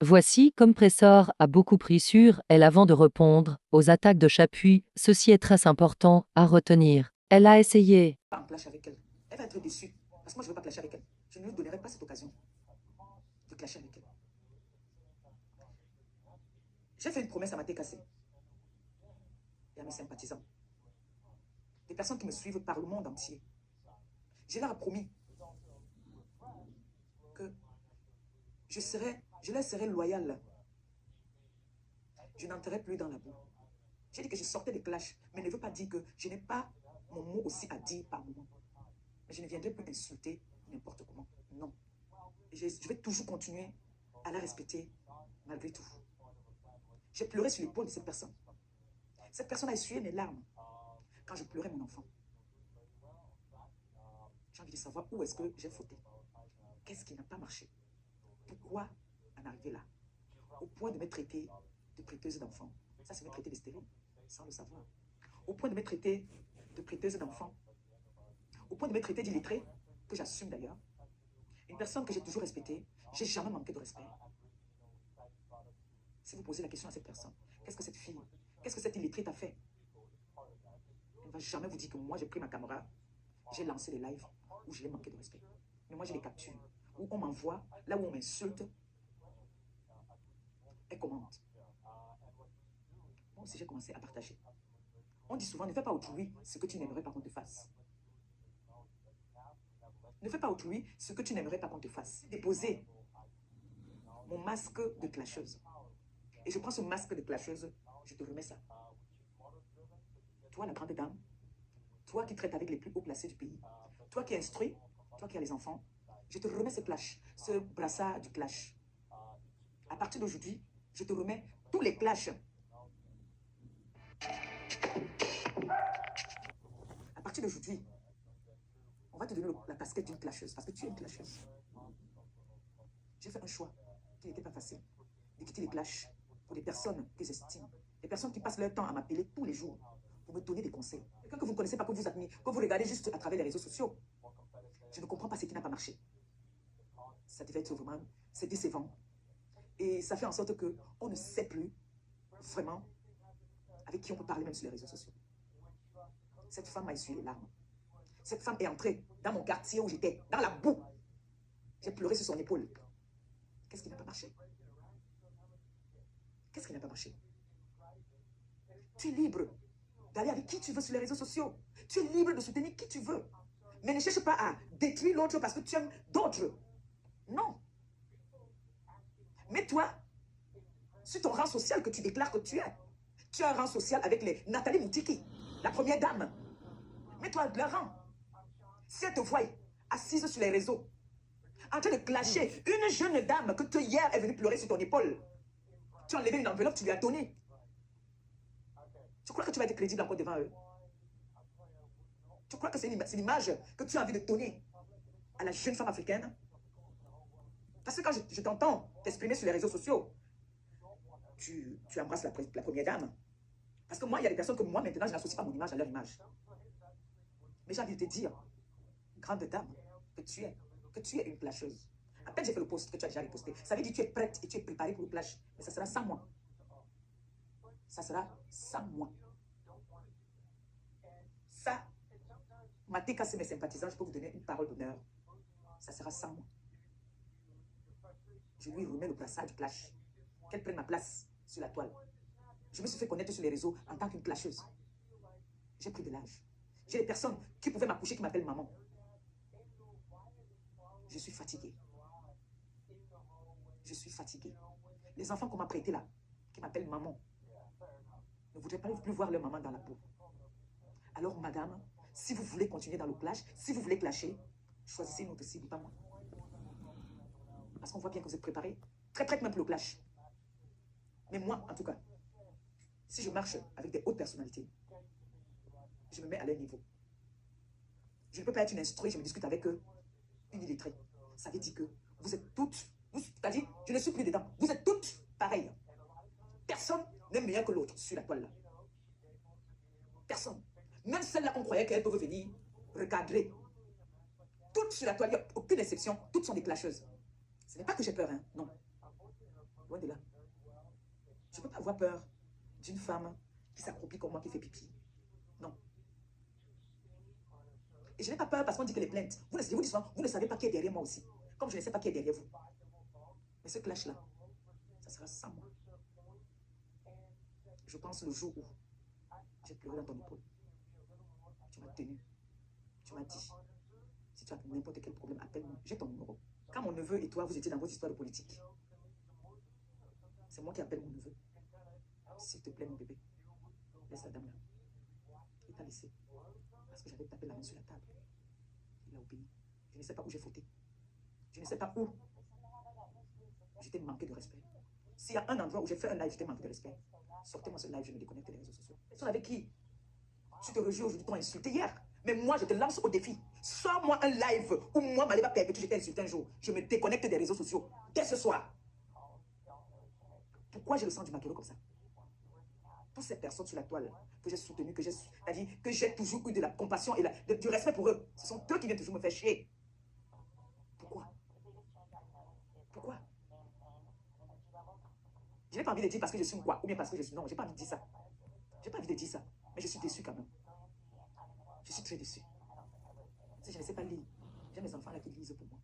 Voici Compressor a beaucoup pris sur elle avant de répondre aux attaques de Chapuis. Ceci est très important à retenir. Elle a essayé. Pas en clash avec elle. Elle va être déçue. Parce que moi, je ne veux pas clasher avec elle. Je ne lui donnerai pas cette occasion de clasher avec elle. J'ai fait une promesse à Maté Kassé et à mes sympathisants. Des personnes qui me suivent par le monde entier. Je leur ai promis que je leur serai loyal. Je n'entrerai plus dans la boue. J'ai dit que je sortais des clashs, mais ne veut pas dire que je n'ai pas mon mot aussi à dire par moment. Mais je ne viendrai plus insulter n'importe comment. Non. Je vais toujours continuer à la respecter malgré tout. J'ai pleuré sur l'épaule de cette personne. Cette personne a essuyé mes larmes quand je pleurais mon enfant. J'ai envie de savoir où est-ce que j'ai fauté. Qu'est-ce qui n'a pas marché? Pourquoi en arriver là? Au point de me traiter de prêteuse d'enfants. Ça, c'est me traiter de stérile, sans le savoir. Au point de me traiter de prêteuse d'enfants. Au point de me traiter d'illettrée, que j'assume d'ailleurs. Une personne que j'ai toujours respectée. J'ai jamais manqué de respect. Si vous posez la question à cette personne, qu'est-ce que cette fille, qu'est-ce que cette illettrée t'a fait? Elle ne va jamais vous dire que moi, j'ai pris ma caméra, j'ai lancé les lives où je l'ai manqué de respect. Mais moi, j'ai les captures où on m'envoie, là où on m'insulte, elle commente. Moi aussi, j'ai commencé à partager. On dit souvent, ne fais pas autrui ce que tu n'aimerais pas qu'on te fasse. Ne fais pas autrui ce que tu n'aimerais pas qu'on te fasse. Déposer mon masque de clasheuse. Et je prends ce masque de clasheuse, je te remets ça. Toi, la grande dame, toi qui traites avec les plus hauts placés du pays, toi qui instruis, toi qui as les enfants, je te remets ce clash, ce brassard du clash. À partir d'aujourd'hui, je te remets tous les clashs. À partir d'aujourd'hui, on va te donner la casquette d'une clasheuse, parce que tu es une clasheuse. J'ai fait un choix qui n'était pas facile, de quitter les clashs pour des personnes que j'estime, des personnes qui passent leur temps à m'appeler tous les jours pour me donner des conseils. Quelqu'un que vous ne connaissez pas, que vous admirez, que vous regardez juste à travers les réseaux sociaux. Je ne comprends pas ce qui n'a pas marché. Ça devait être vraiment, c'est décevant. Et ça fait en sorte qu'on ne sait plus vraiment avec qui on peut parler même sur les réseaux sociaux. Cette femme m'a essuyé les larmes. Cette femme est entrée dans mon quartier où j'étais, dans la boue. J'ai pleuré sur son épaule. Qu'est-ce qui n'a pas marché? Qu'est-ce qui n'a pas marché? Tu es libre d'aller avec qui tu veux sur les réseaux sociaux. Tu es libre de soutenir qui tu veux. Mais ne cherche pas à détruire l'autre parce que tu aimes d'autres. Non. Mets-toi sur ton rang social que tu déclares que tu es. Tu as un rang social avec les Nathalie Moutiki, la première dame. Mets-toi à leur rang. Si elle te voit assise sur les réseaux, en train de clasher une jeune dame que tu hier est venue pleurer sur ton épaule, tu as enlevé une enveloppe, tu lui as donné. Tu crois que tu vas être crédible encore devant eux? Tu crois que c'est l'image que tu as envie de donner à la jeune femme africaine? Parce que quand je t'entends t'exprimer sur les réseaux sociaux, tu embrasses la première dame. Parce que moi, il y a des personnes que moi, maintenant, je n'associe pas mon image à leur image. Mais j'ai envie de te dire, grande dame, que tu es une clasheuse. À peine j'ai fait le post que tu as déjà reposté. Ça veut dire que tu es prête et tu es préparée pour le clash. Mais ça sera sans moi. Ça sera sans moi. Ça, Maté Kassé, mes sympathisants, je peux vous donner une parole d'honneur. Ça sera sans moi. Je lui remets le brassard du clash. Qu'elle prenne ma place sur la toile. Je me suis fait connaître sur les réseaux en tant qu'une clasheuse. J'ai pris de l'âge. J'ai des personnes qui pouvaient m'accoucher qui m'appellent maman. Je suis fatiguée. Je suis fatiguée. Les enfants qu'on m'a prêtés là, qui m'appellent maman, ne voudraient pas plus voir leur maman dans la peau. Alors, madame, si vous voulez continuer dans le clash, si vous voulez clasher, choisissez une autre cible, pas moi. Parce qu'on voit bien que vous êtes préparés. Très prête même pour le clash. Mais moi, en tout cas, si je marche avec des hautes personnalités, je me mets à leur niveau. Je ne peux pas être une instruite, je me discute avec eux, une illettrée. Ça veut dire que vous êtes toutes, c'est-à-dire, je ne suis plus dedans. Vous êtes toutes pareilles. Personne n'est meilleur que l'autre sur la toile là. Personne. Même celle-là qu'on croyait qu'elle peut venir recadrer. Toutes sur la toile, il n'y a aucune exception. Toutes sont des clasheuses. Ce n'est pas que j'ai peur, hein, non. Loin de là. Je ne peux pas avoir peur d'une femme qui s'accroupit comme moi, qui fait pipi. Non. Et je n'ai pas peur parce qu'on dit que les plaintes, je vous dis souvent, vous ne savez pas qui est derrière moi aussi. Comme je ne sais pas qui est derrière vous. Mais ce clash-là, ça sera sans moi. Je pense le jour où j'ai pleuré dans ton épaule. Tu m'as tenu. Tu m'as dit, si tu as n'importe quel problème, appelle-moi. J'ai ton numéro. Quand mon neveu et toi, vous étiez dans vos histoires de politique, c'est moi qui appelle mon neveu. S'il te plaît, mon bébé, laisse la dame là. Il t'a laissé. Parce que j'avais tapé la main sur la table. Il a obéi. Je ne sais pas où j'ai fauté. Je ne sais pas où je t'ai manqué de respect. S'il y a un endroit où j'ai fait un live, je t'ai manqué de respect. Sortez-moi ce live, je me déconnecte des réseaux sociaux. Ils sont avec qui? Tu te réjouis aujourd'hui, t'ont insulté hier. Mais moi, je te lance au défi. Sors-moi un live où moi, Maliba Perpétue, je t'ai insulté un jour. Je me déconnecte des réseaux sociaux dès ce soir. Pourquoi j'ai le sang du maquereau comme ça? Toutes ces personnes sur la toile que j'ai soutenues, que j'ai toujours eu de la compassion et du respect pour eux, ce sont eux qui viennent toujours me faire chier. Pourquoi? Pourquoi? Je n'ai pas envie de dire parce que je suis quoi, ou bien parce que je suis... Non, je n'ai pas envie de dire ça. Je n'ai pas envie de dire ça. Mais je suis déçu quand même. Je suis très déçu. Si je ne sais pas lire, j'ai mes enfants là qui lisent pour moi.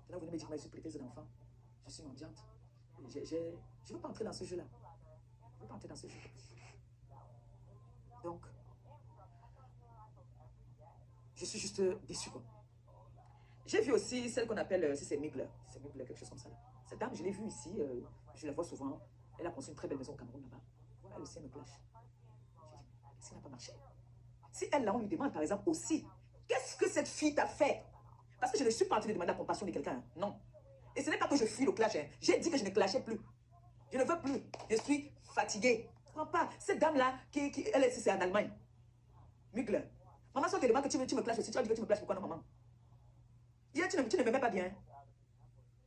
Là, vous venez me dire que je suis prêteuse d'enfants. Je suis mendiante. Je ne veux pas entrer dans ce jeu-là. Je ne veux pas entrer dans ce jeu. Donc, je suis juste déçu, quoi. J'ai vu aussi celle qu'on appelle, c'est Migler. C'est Migler, quelque chose comme ça. Là. Cette dame, je l'ai vue ici, je la vois souvent. Elle a construit une très belle maison au Cameroun là-bas. Elle aussi, elle me clash. J'ai dit, qu'est-ce qui n'a pas marché? Si elle, là, on lui demande, par exemple, aussi, qu'est-ce que cette fille t'a fait? Parce que je ne suis pas en train de demander la compassion de quelqu'un. Hein. Non. Et ce n'est pas que je fuis le clash. Hein. J'ai dit que je ne clashais plus. Je ne veux plus. Je suis fatiguée. Je ne comprends pas. Cette dame-là, elle, c'est en Allemagne. Mugler. Maman, si on te demande que tu me clashes aussi, tu vas dire que tu me clashes pourquoi non, maman? Hier, tu ne m'aimais pas bien.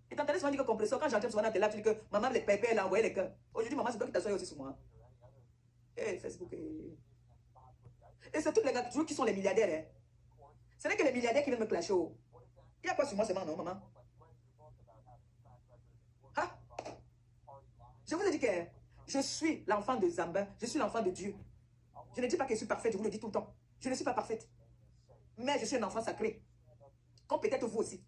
Et tant souvent dit que compresseur, quand j'entends souvent dans tes lives, tu dis que maman, les pépés, elle a envoyé les cœurs. Aujourd'hui, maman, c'est toi qui t'as aussi sur moi. Et Facebook. Et c'est tous les gars toujours qui sont les milliardaires. Hein. Ce n'est que les milliardaires qui viennent me clasher. Oh. Il y a quoi sur moi seulement, non, maman? Hein? Je vous ai dit que je suis l'enfant de Zamba, je suis l'enfant de Dieu. Je ne dis pas que je suis parfaite, je vous le dis tout le temps. Je ne suis pas parfaite. Mais je suis un enfant sacré. Comme peut-être vous aussi.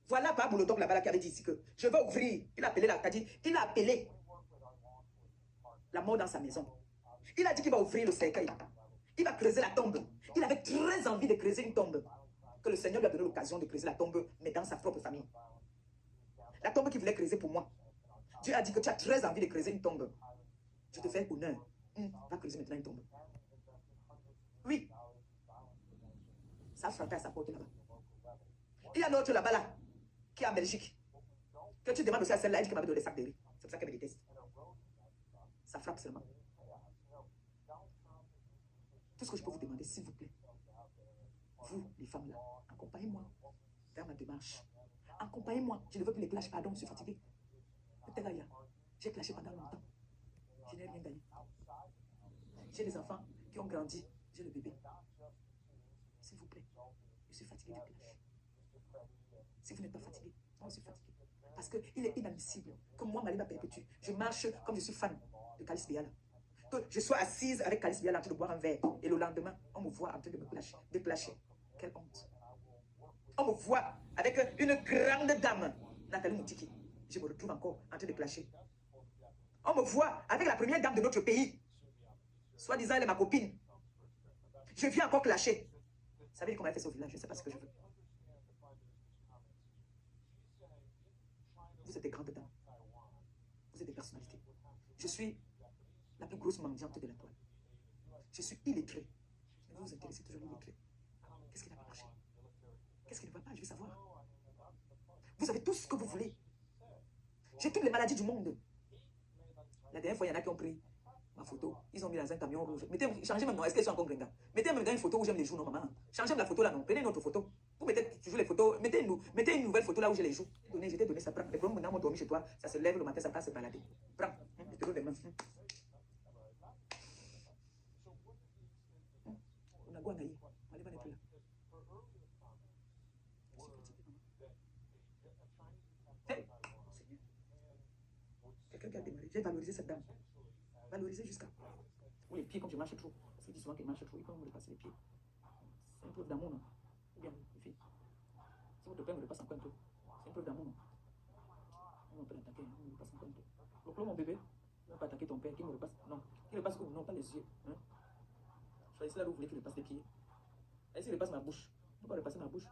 Voilà Babou le doc là-bas qui avait dit ici que je vais ouvrir. Il a appelé il a appelé la mort dans sa maison. Il a dit qu'il va ouvrir le cercueil. Il va creuser la tombe. Il avait très envie de creuser une tombe. Que le Seigneur lui a donné l'occasion de creuser la tombe, mais dans sa propre famille. La tombe qu'il voulait creuser pour moi. Dieu a dit que tu as très envie de creuser une tombe. Je te fais honneur. Va creuser maintenant une tombe. Oui. Ça a frappé à sa porte là-bas. Il y a un autre là-bas là, qui est en Belgique. Que tu demandes aussi à celle-là, elle dit qu'elle m'avait donné des sacs de riz. C'est pour ça qu'elle me déteste. Ça frappe seulement. Tout ce que je peux vous demander, s'il vous plaît, vous, les femmes là, accompagnez-moi dans ma démarche. Accompagnez-moi. Je ne veux plus les clashs. Pardon, je suis fatiguée. J'ai clashé pendant longtemps. Je n'ai rien gagné. J'ai des enfants qui ont grandi. J'ai le bébé. S'il vous plaît, je suis fatiguée des clashs. Si vous n'êtes pas fatigué, moi je suis fatiguée. Parce qu'il est inadmissible que moi, Maliba Perpétue, je marche comme je suis fan de Calice Biala. Que je sois assise avec Calice Biala en train de boire un verre. Et le lendemain, on me voit en train de me clasher. Quelle honte. On me voit avec une grande dame, Nathalie Moutiki. Je me retrouve encore en train de clasher. On me voit avec la première dame de notre pays. Soi-disant, elle est ma copine. Je viens encore clasher. Vous savez comment elle fait ça au village? Je ne sais pas ce que je veux. Vous êtes des grandes dames. Vous êtes des personnalités. Je suis la plus grosse mendiante de la toile. Je suis illettrée. Mais vous vous intéressez toujours à l'illettré. Qu'est-ce qui n'a pas marché? Qu'est-ce qui ne va pas? Je veux savoir. Vous avez tout ce que vous voulez. J'ai toutes les maladies du monde. La dernière fois, il y en a qui ont pris ma photo. Ils ont mis dans un camion rouge. Changez même, non, est-ce qu'elles sont encore gringas? Mettez même dans une photo où j'aime les joues, non, maman. Changez même la photo là, non. Prenez une autre photo. Vous mettez toujours les photos. Mettez une nouvelle photo là où j'ai les joues. Je t'ai donné ça. Prends. Les problèmes maintenant, dormi chez toi. Ça se lève le matin, ça passe se balader. Prends. Je te donne les mains. On a Guanaï. Maliba n'est plus là. Je suis fatiguée, maman. Hey, Seigneur. quelqu'un qui a démarré. J'ai valorisé cette dame. Valorisé jusqu'à... Ou les pieds, comme je marche trop. Parce qu'il dit souvent qu'elle marche trop, il peut me repasser les pieds. C'est une preuve d'amour, non? Ou bien, les filles. Si votre père me repasse encore un peu, c'est une preuve d'amour, non? On peut l'attaquer, on me repasse encore un peu. Donc là, mon bébé, on ne va pas attaquer ton père, qui me repasse. Non. Qui repasse où? Non, pas les yeux. Hein? Choisissez là où vous voulez qu'il repasse les pieds. Et s'il repasse ma bouche, il ne peut pas repasser ma bouche.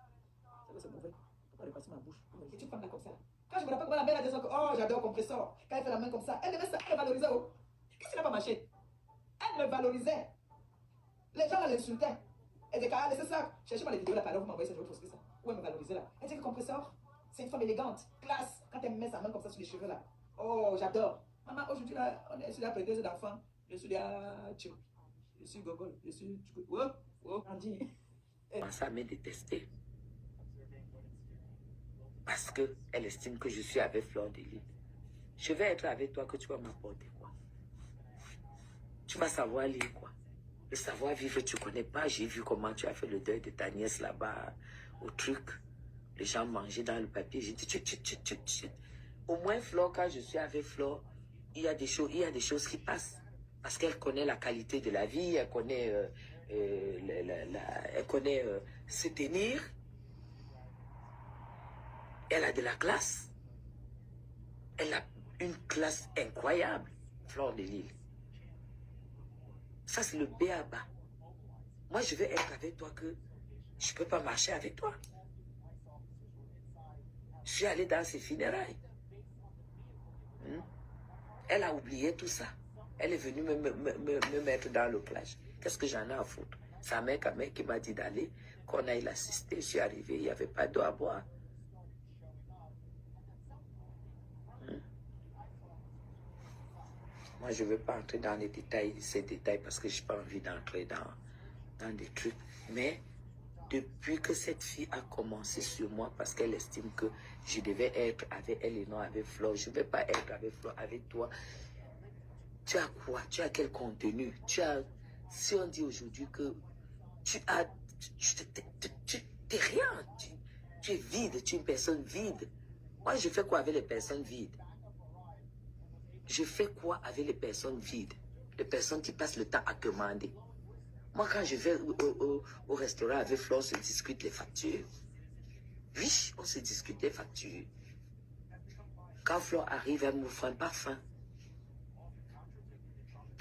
C'est mauvais. Il ne peut pas repasser ma bouche. C'est une femme là comme ça. Quand je me rappelle, ma mère a dit que oh, j'adore compresseur. Quand elle fait la main comme ça, elle aimait ça, elle valorisait. Oh. Qu'est-ce qui n'a pas marché? Elle me valorisait. Les gens l'insultaient. Elle disait, ah, laissez ça. Cherchez-moi les vidéos là, par vous m'envoyez ça, je vais poster ça. Où elle me valorisait là. Elle dit que compresseur, c'est une femme élégante, classe. Quand elle met sa main comme ça sur les cheveux là. Oh, j'adore. Maman, aujourd'hui là, on est sur la prédose d'enfants. Je suis là, je suis gogol. Je suis. Oh, oh, Andy. Ça m'a détesté. Parce qu'elle estime que je suis avec Fleur de Lys. Je vais être avec toi, que tu vas m'apporter quoi? Tu vas savoir lire quoi? Le savoir-vivre, tu connais pas. J'ai vu comment tu as fait le deuil de ta nièce là-bas, au truc. Les gens mangeaient dans le papier. J'ai dit, au moins, Fleur, quand je suis avec Fleur, il y a des choses qui passent. Parce qu'elle connaît la qualité de la vie, elle connaît, elle connaît se tenir. Elle a de la classe. Elle a une classe incroyable, Fleur de Lys. Ça, c'est le B.A.-ba. Moi, je vais être avec toi que je ne peux pas marcher avec toi. Je suis allé dans ses funérailles. Elle a oublié tout ça. Elle est venue me mettre dans le plage. Qu'est-ce que j'en ai à foutre? Sa mère qui m'a dit d'aller, qu'on aille l'assister. Je suis arrivé, il n'y avait pas d'eau à boire. Moi, je ne veux pas entrer dans les détails, ces détails, parce que je n'ai pas envie d'entrer dans des trucs. Mais depuis que cette fille a commencé sur moi, parce qu'elle estime que je devais être avec elle et non avec Fleur, je ne vais pas être avec Fleur, avec toi. Tu as quoi? Tu as quel contenu? Si on dit aujourd'hui que tu as... Tu n'es rien. Tu es vide, tu es une personne vide. Moi, je fais quoi avec les personnes vides? Je fais quoi avec les personnes vides? Les personnes qui passent le temps à commander. Moi, quand je vais au restaurant avec Fleur, on se discute les factures. Oui, on se discute les factures. Quand Fleur arrive, elle m'offre un parfum.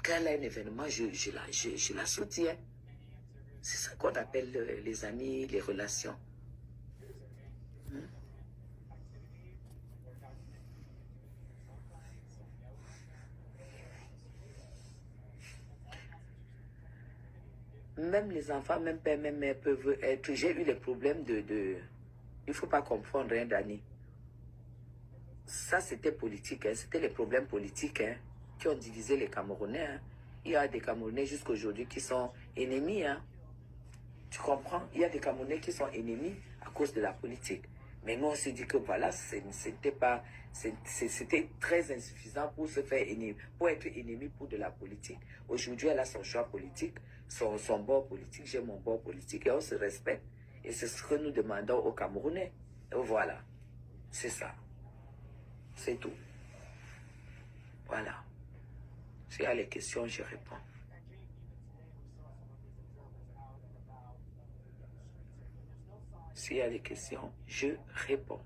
Quand elle a un événement, je la soutiens. C'est ça qu'on appelle les amis, les relations. Même les enfants, même père, même mère peuvent être... J'ai eu les problèmes de... Il ne faut pas confondre, hein, Dani. Ça, c'était politique, hein. C'était les problèmes politiques, hein, qui ont divisé les Camerounais. Hein. Il y a des Camerounais jusqu'à aujourd'hui qui sont ennemis. Hein. Tu comprends? Il y a des Camerounais qui sont ennemis à cause de la politique. Mais nous, on s'est dit que voilà, c'était très insuffisant pour se faire ennemi, pour être ennemi pour de la politique. Aujourd'hui, elle a son choix politique, son bord politique, j'ai mon bord politique, et on se respecte. Et c'est ce que nous demandons aux Camerounais. Et voilà. C'est ça. C'est tout. Voilà. S'il y a les questions, je réponds. S'il y a des questions, je réponds.